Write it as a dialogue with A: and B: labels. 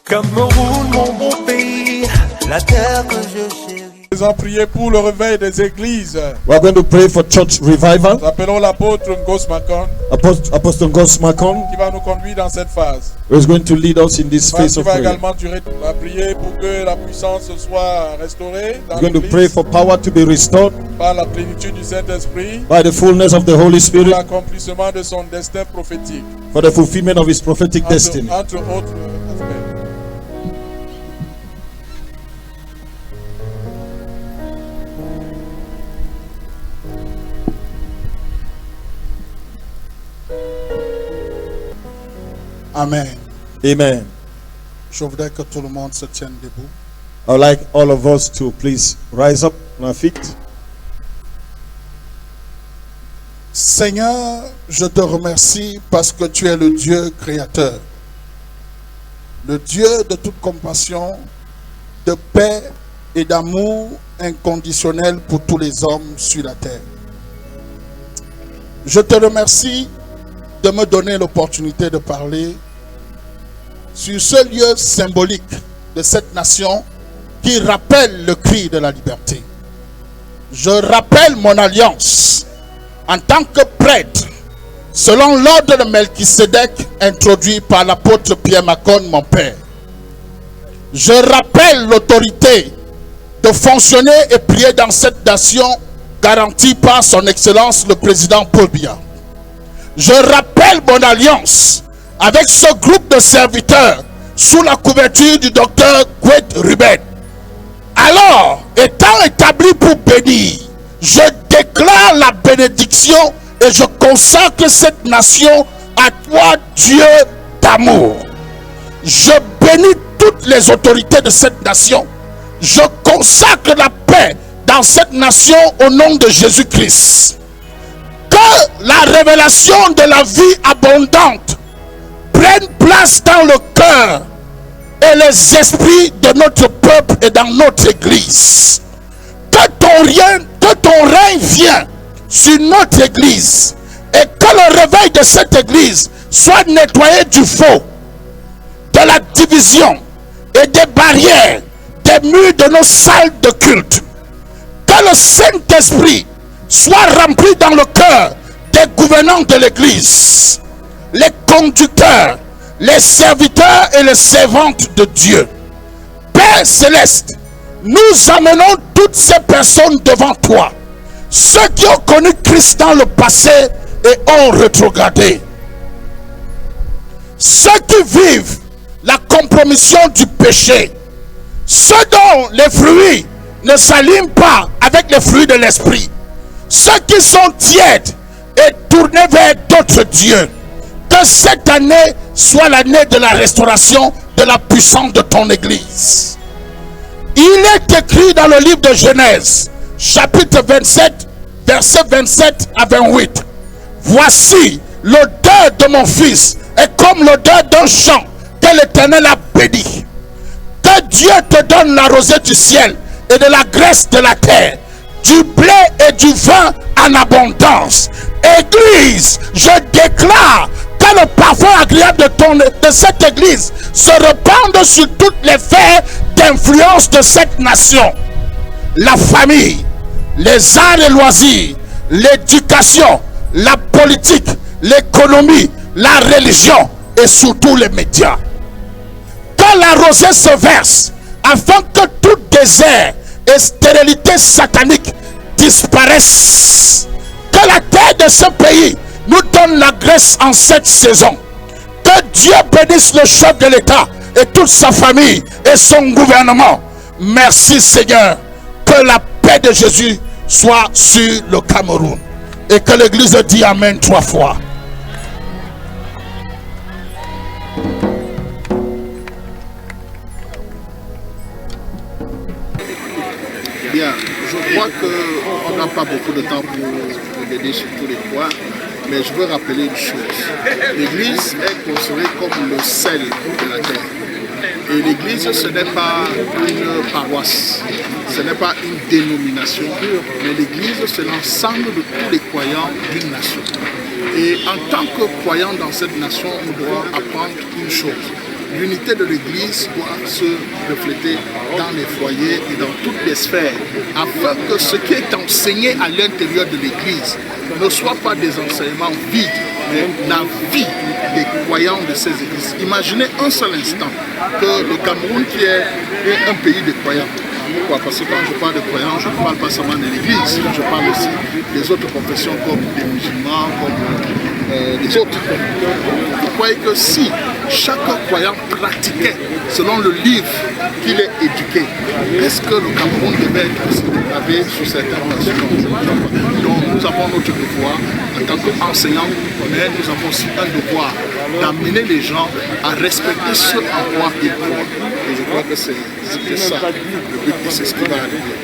A: Cameroun, mon bon pays, la terre que je chéris.
B: Nous allons prier pour le réveil des églises.
C: We are going to pray for church revival.
B: Nous appelons l'apôtre Ngos Makon
C: Apostle Ngos Makon
B: qui va nous conduire dans cette phase.
C: is going to lead us in this phase
B: Qui
C: of
B: va
C: prayer.
B: également prier pour que la puissance soit restaurée dans
C: We're going to
B: l'église
C: pray for power to be restored
B: par la plénitude du Saint-Esprit,
C: by the fullness of the Holy
B: pour
C: Spirit,
B: l'accomplissement de son destin prophétique.
C: for the fulfillment of his prophetic destiny.
B: Entre autres aspects.
D: Amen.
C: Amen.
D: Je voudrais que tout le monde se tienne debout.
C: I would like all of us to please rise up on our feet.
D: Seigneur, je te remercie parce que tu es le Dieu créateur, le Dieu de toute compassion, de paix et d'amour inconditionnel pour tous les hommes sur la terre. Je te remercie de me donner l'opportunité de parler sur ce lieu symbolique de cette nation qui rappelle le cri de la liberté. Je rappelle mon alliance en tant que prêtre, selon l'ordre de Melchisédek introduit par l'apôtre Pierre Makon, mon père. Je rappelle l'autorité de fonctionner et prier dans cette nation garantie par son excellence le président Paul Biya. Je rappelle mon alliance avec ce groupe de serviteurs sous la couverture du docteur Gwed Ruben. Alors, étant établi pour bénir, je déclare la bénédiction et je consacre cette nation à toi, Dieu d'amour. Je bénis toutes les autorités de cette nation. Je consacre la paix dans cette nation au nom de Jésus-Christ. Que la révélation de la vie abondante prenne place dans le cœur et les esprits de notre peuple et dans notre église. Que ton règne vienne sur notre église et que le réveil de cette église soit nettoyé du faux, de la division et des barrières, des murs de nos salles de culte. Que le Saint-Esprit soit rempli dans le cœur des gouvernants de l'église, les conducteurs, les serviteurs et les servantes de Dieu. Père céleste, nous amenons toutes ces personnes devant toi, ceux qui ont connu Christ dans le passé et ont rétrogradé, ceux qui vivent la compromission du péché, ceux dont les fruits ne s'alignent pas avec les fruits de l'esprit, ceux qui sont tièdes et tournés vers d'autres dieux. Que cette année soit l'année de la restauration de la puissance de ton église. Il est écrit dans le livre de Genèse, chapitre 27, versets 27 à 28. Voici, l'odeur de mon fils est comme l'odeur d'un champ que l'Éternel a béni. Que Dieu te donne la rosée du ciel et de la graisse de la terre, du blé et du vin en abondance. Église, je déclare que le parfum agréable de cette église se répande sur toutes les sphères d'influence de cette nation. La famille, les arts et loisirs, l'éducation, la politique, l'économie, la religion et surtout les médias. Que la rosée se verse afin que tout désert et stérilité satanique disparaissent. Que la terre de ce pays nous donne la grâce en cette saison. Que Dieu bénisse le chef de l'État et toute sa famille et son gouvernement. Merci Seigneur. Que la paix de Jésus soit sur le Cameroun. Et que l'Église dit Amen 3 fois.
E: Bien, je crois qu'on n'a pas beaucoup de temps pour regarder sur tous les points, mais je veux rappeler une chose. L'Église est considérée comme le sel de la terre. Et l'Église, ce n'est pas une paroisse, ce n'est pas une dénomination, mais l'Église, c'est l'ensemble de tous les croyants d'une nation. Et en tant que croyants dans cette nation, on doit apprendre une chose. l'unité de l'Église doit se refléter dans les foyers et dans toutes les sphères, afin que ce qui est enseigné à l'intérieur de l'Église ne soit pas des enseignements vides, mais la vie des croyants de ces églises. Imaginez un seul instant que le Cameroun, qui est un pays de croyants, pourquoi? Parce que quand je parle de croyants, je ne parle pas seulement de l'Église, je parle aussi des autres confessions comme des musulmans, comme des autres. Vous croyez que si chaque croyant pratiquait selon le livre qu'il est éduqué, est-ce que le Cameroun devait être aussi dépravé sur certaines nations? Donc nous avons notre devoir en tant qu'enseignants, mais nous avons aussi un devoir d'amener les gens à respecter ce en quoi ils croient. Et je crois que c'est ça le but, c'est ce qui va arriver.